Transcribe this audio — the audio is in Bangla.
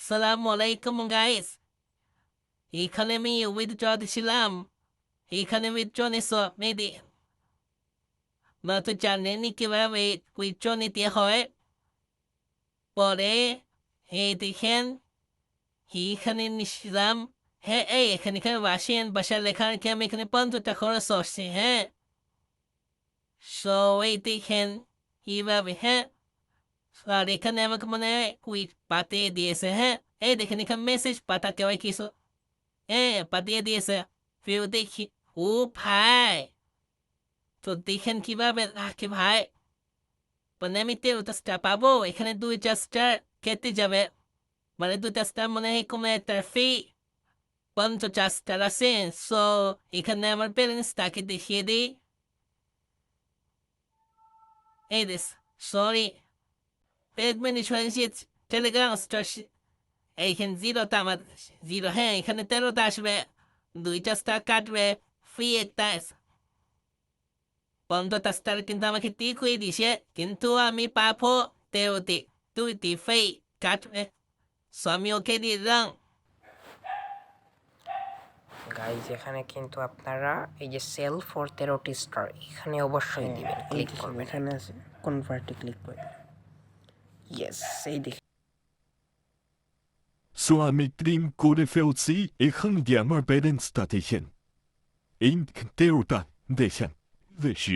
আসসালামু আলাইকুম গাইস। এখানে আমি উইথড্র দিছিলাম, এখানে উইথড্র নিছো মেয়েদি। না তো জানেনি কিভাবে উইথড্র নিতে হয়। পরে এই দেখেন এইখানে নিছিলাম। হ্যাঁ, এখানে আসেন, বাসায় লেখা রেখে আমি এখানে ৫০ খরচ করছি। হ্যাঁ, সো এই দেখেন এইভাবে। হ্যাঁ, আর এখানে আমাকে মনে হয় পাঠিয়ে দিয়েছে। হ্যাঁ, এই দেখেন এখানে মেসেজ পাঠাতে হয় কিছু। হ্যাঁ, পাঠিয়ে দিয়েছে। ফের দেখি, ও ভাই, তো দেখেন কিভাবে রাখে ভাই। মানে আমি 13টা পাবো, এখানে 2টা স্টার কেটে যাবে। মানে 2টা স্টার মনে হয় কোনো একটা ফি। 50 স্টার আছে। সো এখানে আমার ব্যালেন্সটাকে দেখিয়ে দিই। এই দিস, সরি, পেডমেন্ট হয়েছে টেলিগ্রাম স্টার। এইখানে 0টা আমার 0। হ্যাঁ, এখানে 13টা আসবে, 2টা স্টার কাটবে, ফ্রি একটা 15টা স্টার কিন্তু আমাকে ঠিক হয়ে দিছে, কিন্তু আমি পাবো 13টি, 2টি ফ্রি কাটবে। সো আমি ওকে দিলাম। গাইজ এখানে কিন্তু আপনারা এই যে সেল ফর 13টি স্টার এখানে অবশ্যই দিবেন, ক্লিক করবেন। এখানে আছে কনভার্টে ক্লিক করে ইয়েস, এই দেখে সো আমি ক্লিন করে ফেলছি, এখান দিয়ে আমার ব্যালেন্সটা দেখেন। এই 13টা দেখেন, বেশি